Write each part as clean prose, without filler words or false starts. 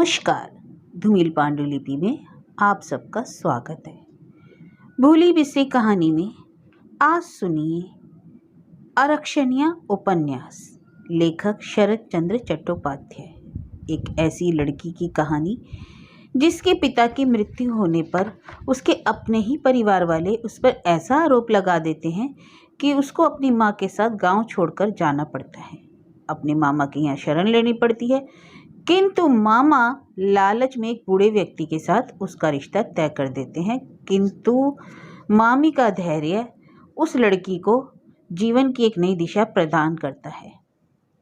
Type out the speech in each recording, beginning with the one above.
नमस्कार। धूमिल पांडुलिपि में आप सबका स्वागत है। भूली बिसरी कहानी में आज सुनिए आरक्षणीय उपन्यास, लेखक शरद चंद्र चट्टोपाध्याय। एक ऐसी लड़की की कहानी जिसके पिता की मृत्यु होने पर उसके अपने ही परिवार वाले उस पर ऐसा आरोप लगा देते हैं कि उसको अपनी माँ के साथ गांव छोड़कर जाना पड़ता है। अपने मामा के यहाँ शरण लेनी पड़ती है, किंतु मामा लालच में एक बूढ़े व्यक्ति के साथ उसका रिश्ता तय कर देते हैं। किंतु मामी का धैर्य उस लड़की को जीवन की एक नई दिशा प्रदान करता है।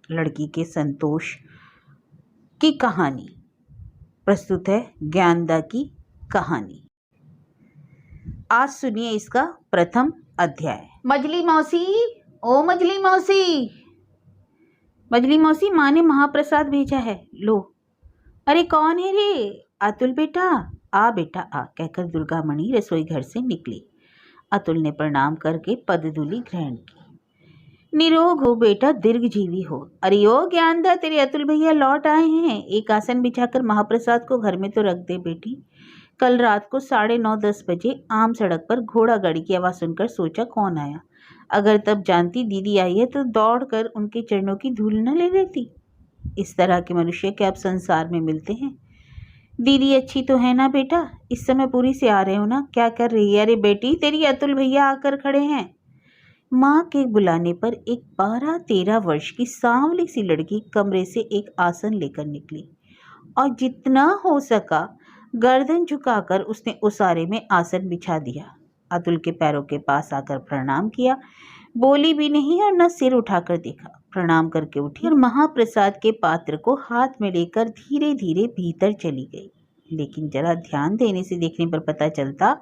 लड़की के संतोष की कहानी प्रस्तुत है ज्ञानदा की कहानी। आज सुनिए इसका प्रथम अध्याय। मजली मौसी, ओ मजली मौसी, मजली मौसी, माँ ने महाप्रसाद भेजा है, लो। अरे कौन है रे? अतुल बेटा, आ बेटा आ, कहकर दुर्गामणि रसोई घर से निकली। अतुल ने प्रणाम करके पदधूलि ग्रहण की। निरोग हो बेटा, दीर्घजीवी हो। अरे ओ ज्ञानदा, तेरे अतुल भैया लौट आए हैं। एक आसन बिछाकर महाप्रसाद को घर में तो रख दे बेटी। कल रात को 9:30-10 बजे आम सड़क पर घोड़ा गाड़ी की आवाज़ सुनकर सोचा कौन आया। अगर तब जानती दीदी आई है तो दौड़कर उनके चरणों की धूल न ले लेती। इस तरह के मनुष्य क्या अब संसार में मिलते हैं? दीदी अच्छी तो है ना बेटा? इस समय पूरी से आ रहे हो ना? क्या कर रही है? अरे बेटी, तेरी अतुल भैया आकर खड़े हैं। माँ के बुलाने पर एक 12-13 वर्ष की सांवली सी लड़की कमरे से एक आसन लेकर निकली और जितना हो सका गर्दन झुकाकर उसने उसारे में आसन बिछा दिया। अतुल के पैरों के पास आकर प्रणाम किया, बोली भी नहीं और न सिर उठाकर देखा। प्रणाम करके उठी और महाप्रसाद के पात्र को हाथ में लेकर धीरे धीरे भीतर चली गई। लेकिन जरा ध्यान देने से देखने पर पता चलता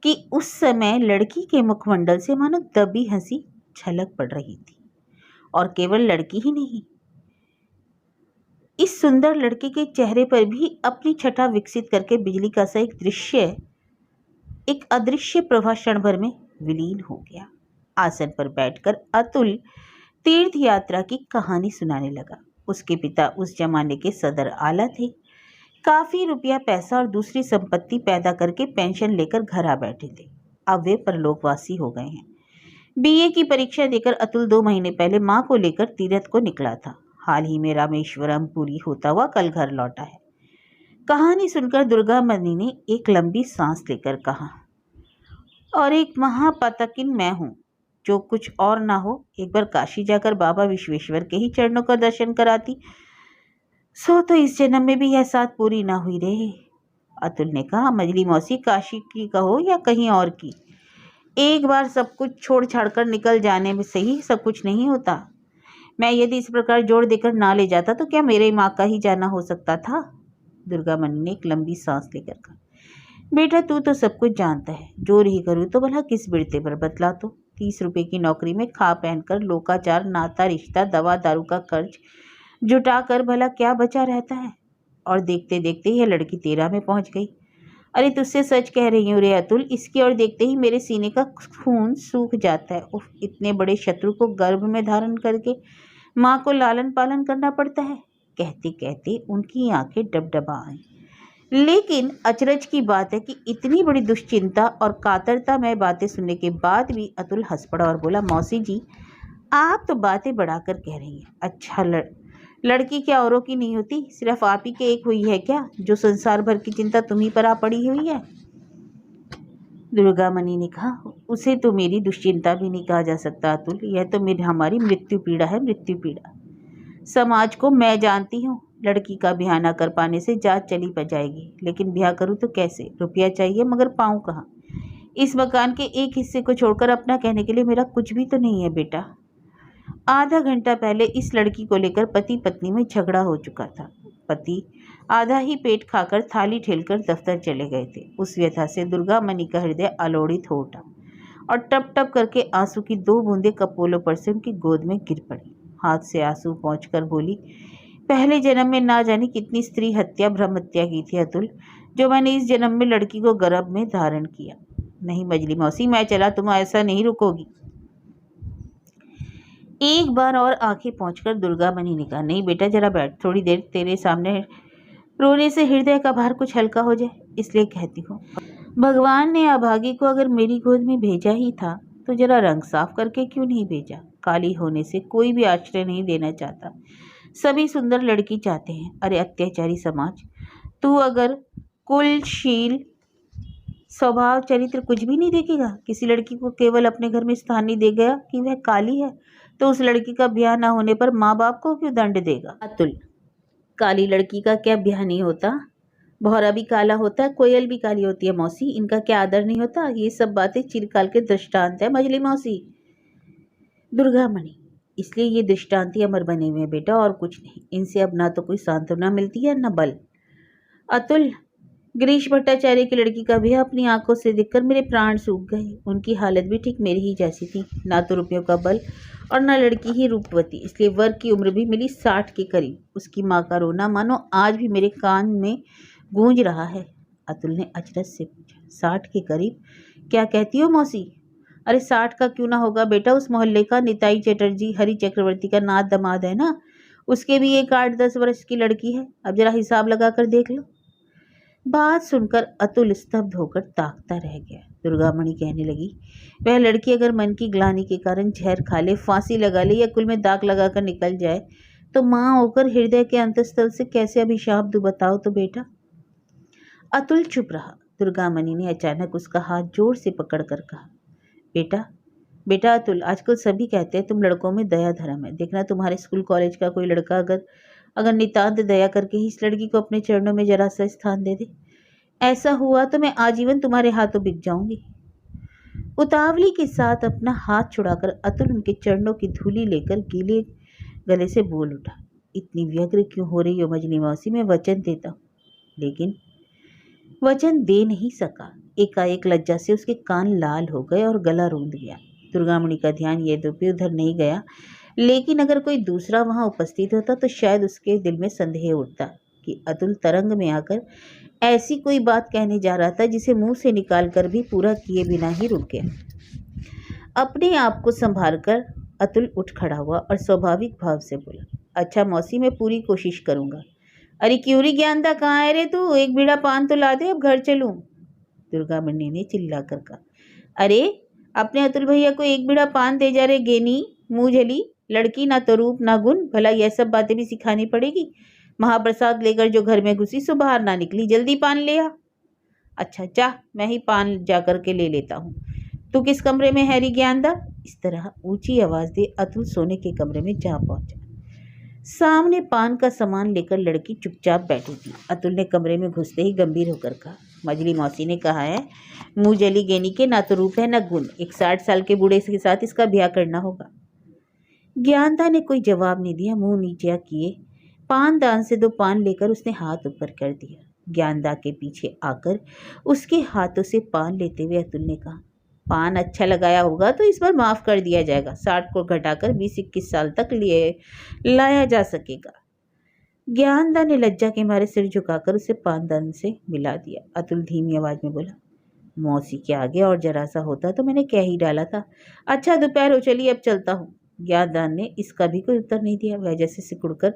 कि उस समय लड़की के मुखमंडल से मानो दबी हंसी झलक पड़ रही थी। और केवल लड़की ही नहीं, इस सुंदर लड़के के चेहरे पर भी अपनी छटा विकसित करके बिजली का सा एक दृश्य, एक अदृश्य प्रभा क्षण भर में विलीन हो गया। आसन पर बैठकर अतुल तीर्थ यात्रा की कहानी सुनाने लगा। उसके पिता उस जमाने के सदर आला थे। काफी रुपया पैसा और दूसरी संपत्ति पैदा करके पेंशन लेकर घर आ बैठे थे। अब वे परलोकवासी हो गए हैं। बीए की परीक्षा देकर अतुल 2 महीने पहले माँ को लेकर तीर्थ को निकला था। हाल ही में रामेश्वरम पूरी होता हुआ कल घर लौटा है। कहानी सुनकर दुर्गामणि ने एक लंबी सांस लेकर कहा, और एक महापातकिन मैं हूँ, जो कुछ और ना हो एक बार काशी जाकर बाबा विश्वेश्वर के ही चरणों का दर्शन कराती, सो तो इस जन्म में भी यह साथ पूरी ना हुई रे। अतुल ने कहा, मजली मौसी, काशी की कहो या कहीं और की, एक बार सब कुछ छोड़ छाड़ कर निकल जाने में से ही सब कुछ नहीं होता। मैं यदि इस प्रकार जोर देकर ना ले जाता तो क्या मेरे माँ का ही जाना हो सकता था? दुर्गामणि ने एक लंबी सांस लेकर कहा, बेटा तू तो सब कुछ जानता है, जोर ही करूँ तो भला किस बिड़ते पर बतला। तो 30 रुपए की नौकरी में खा पहनकर लोकाचार, नाता रिश्ता, दवा दारू का कर्ज जुटा कर भला क्या बचा रहता है? और देखते देखते यह लड़की 13 में पहुंच गई। अरे तुझसे सच कह रही हूँ रे अतुल, इसकी ओर देखते ही मेरे सीने का खून सूख जाता है। उफ, इतने बड़े शत्रु को गर्भ में धारण करके माँ को लालन पालन करना पड़ता है। कहते कहते उनकी आंखें डबडबा आईं। लेकिन अचरज की बात है कि इतनी बड़ी दुश्चिंता और कातरता में बातें सुनने के बाद भी अतुल हंस पड़ा और बोला, मौसी जी, आप तो बातें बढ़ाकर कह रही हैं। अच्छा, लड़की क्या औरों की नहीं होती? सिर्फ आप ही के एक हुई है क्या, जो संसार भर की चिंता तुम्ही पर आ पड़ी हुई है? दुर्गामणि ने कहा, उसे तो मेरी दुश्चिंता भी नहीं कहा जा सकता अतुल, यह तो मेरी हमारी मृत्यु पीड़ा है, मृत्यु पीड़ा। समाज को मैं जानती हूँ, लड़की का ब्याह ना कर पाने से जात चली जाएगी, लेकिन ब्याह करूँ तो कैसे? रुपया चाहिए, मगर पाऊँ कहाँ? इस मकान के एक हिस्से को छोड़कर अपना कहने के लिए मेरा कुछ भी तो नहीं है बेटा। आधा घंटा पहले इस लड़की को लेकर पति पत्नी में झगड़ा हो चुका था। पति आधा ही पेट खाकर थाली ठेलकर दफ्तर चले गए थे। उस व्यथा से दुर्गामणि का हृदय अलोड़ित हो उठा और टप टप करके आंसू की 2 बूंदें कपोलों पर से उनकी गोद में गिर पड़ी। हाथ से आंसू पोंछकर बोली, पहले जन्म में ना जाने कितनी स्त्री हत्या, भ्रम हत्या की थी अतुल, जो मैंने इस जन्म में लड़की को गर्भ में धारण किया। नहीं मजली मौसी, मैं चला, तुम ऐसा नहीं रुकोगी। एक बार और आंखें पोंछकर दुर्गामणि ने कहा, नहीं बेटा, जरा बैठ, थोड़ी देर तेरे सामने रोने से हृदय का भार कुछ हल्का हो जाए, इसलिए कहती हूँ, भगवान ने अभागी को अगर मेरी गोद में भेजा ही था तो जरा रंग साफ करके क्यों नहीं भेजा। काली होने से कोई भी आश्रय नहीं देना चाहता, सभी सुंदर लड़की चाहते हैं। अरे अत्याचारी समाज, तू अगर कुलशील स्वभाव चरित्र कुछ भी नहीं देखेगा, किसी लड़की को केवल अपने घर में स्थान नहीं दे गया कि वह काली है, तो उस लड़की का ब्याह ना होने पर माँ बाप को क्यों दंड देगा। अतुल, काली लड़की का क्या ब्याह नहीं होता? भौरा भी काला होता है, कोयल भी काली होती है मौसी, इनका क्या आदर नहीं होता? ये सब बातें चिरकाल के दृष्टांत है मजली मौसी। दुर्गामणि, इसलिए ये दृष्टांत ही अमर बने हुए हैं बेटा, और कुछ नहीं। इनसे अब ना तो कोई सांत्वना मिलती है न बल। अतुल, गिरीश भट्टाचार्य की लड़की का भी अपनी आंखों से देखकर मेरे प्राण सूख गए। उनकी हालत भी ठीक मेरी ही जैसी थी, ना तो रुपयों का बल और ना लड़की ही रूपवती, इसलिए वर की उम्र भी मिली 60 के करीब। उसकी माँ का रोना मानो आज भी मेरे कान में गूंज रहा है। अतुल ने अचरज से पूछा, 60 के करीब? क्या कहती हो मौसी? अरे 60 का क्यों ना होगा बेटा, उस मोहल्ले का निताई चटर्जी हरि चक्रवर्ती का नात दमाद है ना, उसके भी एक 8-10 वर्ष की लड़की है। अब जरा हिसाब लगा कर देख लो। बात सुनकर अतुल स्तब्ध होकर ताकता रह गया। दुर्गामणि कहने लगी, वह लड़की अगर मन की ग्लानि के कारण जहर खा ले, फांसी लगा ले या कुल में दाग लगाकर निकल जाए तो माँ होकर हृदय के अंतस्थल से कैसे अभिशाप दूं बताओ तो बेटा। अतुल चुप रहा। दुर्गामणि ने अचानक उसका हाथ जोर से पकड़कर कहा, बेटा बेटा अतुल, आजकल सभी कहते हैं तुम लड़कों में दया धर्म है। देखना तुम्हारे स्कूल कॉलेज का कोई लड़का अगर नितांत दया करके ही इस लड़की को अपने चरणों में जरा सा स्थान दे दे, ऐसा हुआ तो मैं आजीवन तुम्हारे हाथों बिक जाऊंगी। उतावली के साथ अपना हाथ छुड़ाकर अतुल उनके चरणों की धूली लेकर गीले गले से बोल उठा, इतनी व्यग्र क्यों हो रही हो मजली मौसी, मैं वचन देता हूँ। लेकिन वचन दे नहीं सका। एकाएक लज्जा से उसके कान लाल हो गए और गला रूंध गया। दुर्गामणि का ध्यान यद्यपि उधर नहीं गया, लेकिन अगर कोई दूसरा वहां उपस्थित होता तो शायद उसके दिल में संदेह उठता कि अतुल तरंग में आकर ऐसी कोई बात कहने जा रहा था जिसे मुंह से निकालकर भी पूरा किए बिना ही रुक गया। अपने आप को संभालकर अतुल उठ खड़ा हुआ और स्वाभाविक भाव से बोला, अच्छा मौसी, मैं पूरी कोशिश करूंगा। अरे क्यों री ज्ञानदा, कहाँ है रे तू? एक बीड़ा पान तो ला दे, अब घर चलूं। दुर्गामणि ने चिल्ला कर कहा, अरे अपने अतुल भैया को एक बीड़ा पान दे जा रे गेनी, मुंह झली लड़की, ना तो रूप ना गुण, भला यह सब बातें भी सिखानी पड़ेगी। महाप्रसाद लेकर जो घर में घुसी सो बाहर ना निकली, जल्दी पान ले आ। अच्छा जा, मैं ही पान जा कर के ले लेता हूँ। तू किस कमरे में है री ज्ञानदा? इस तरह ऊंची आवाज दे अतुल सोने के कमरे में जा पहुंचा। सामने पान का सामान लेकर लड़की चुपचाप बैठी थी। अतुल ने कमरे में घुसते ही गंभीर होकर कहा, मजली मौसी ने कहा है, मुँह जली गेनी के ना तो रूप है ना गुण, एक 60 साल के बूढ़े के साथ इसका ब्याह करना होगा। ज्ञानदा ने कोई जवाब नहीं दिया। मुंह नीचे किए पान दान से 2 पान लेकर उसने हाथ ऊपर कर दिया। ज्ञानदा के पीछे आकर उसके हाथों से पान लेते हुए अतुल ने कहा, पान अच्छा लगाया होगा तो इस बार माफ कर दिया जाएगा, 60 को घटाकर 20-21 साल तक लिए लाया जा सकेगा। ज्ञानदा ने लज्जा के मारे सिर झुकाकर उसे पानदान से मिला दिया। अतुल धीमी आवाज में बोला, मौसी के आगे और जरा सा होता तो मैंने कह ही डाला था। अच्छा दोपहर हो चली, अब चलता हूँ। ज्ञानदान ने इसका भी कोई उत्तर नहीं दिया। वह जैसे सिकुड़कर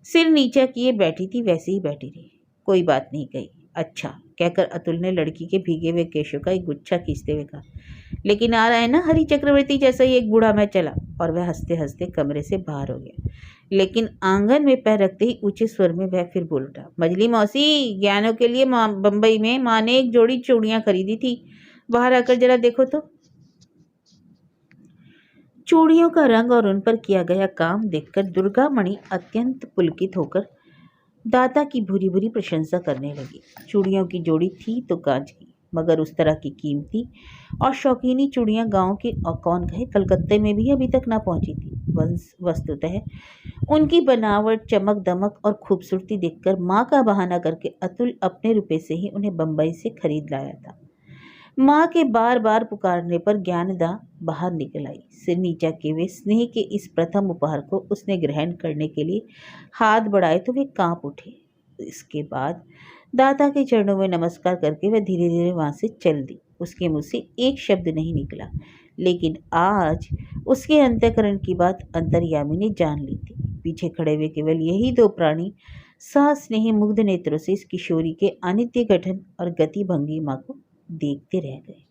सिर नीचा किए बैठी थी वैसे ही बैठी रही, कोई बात नहीं कही। अच्छा कहकर अतुल ने लड़की के भीगे हुए केशों का एक गुच्छा खींचते हुए कहा, लेकिन आ रहा है ना हरि चक्रवर्ती जैसा ही एक बूढ़ा मैं चला। और वह हंसते हंसते कमरे से बाहर हो गया। लेकिन आंगन में पैर रखते ही ऊंचे स्वर में वह फिर बोल उठा, मजली मौसी, ज्ञानों के लिए बम्बई में माँ ने एक जोड़ी चूड़ियां खरीदी थी, बाहर आकर जरा देखो तो। चूड़ियों का रंग और उन पर किया गया काम देखकर दुर्गामणि अत्यंत पुलकित होकर दाता की भूरी भूरी प्रशंसा करने लगी। चूड़ियों की जोड़ी थी तो कांच की, मगर उस तरह की कीमती और शौकीनी चूड़ियां गांव के और कौन कहे कलकत्ते में भी अभी तक ना पहुंची थी। वस्तुतः उनकी बनावट, चमक दमक और खूबसूरती देखकर माँ का बहाना करके अतुल अपने रुपए से ही उन्हें बम्बई से खरीद लाया था। माँ के बार बार पुकारने पर ज्ञानदा बाहर निकल आई। सिर नीचा किए हुए स्नेह के इस प्रथम उपहार को उसने ग्रहण करने के लिए हाथ बढ़ाए तो वे कांप उठे। इसके बाद दाता के चरणों में नमस्कार करके वह धीरे धीरे वहां से चल दी। उसके मुंह से एक शब्द नहीं निकला, लेकिन आज उसके अंतःकरण की बात अंतर्यामी ने जान ली थी। पीछे खड़े हुए केवल यही 2 प्राणी स्नेही मुग्ध नेत्रों से इस किशोरी के अनित्य गठन और गति भंगिमा को देखते रह गए।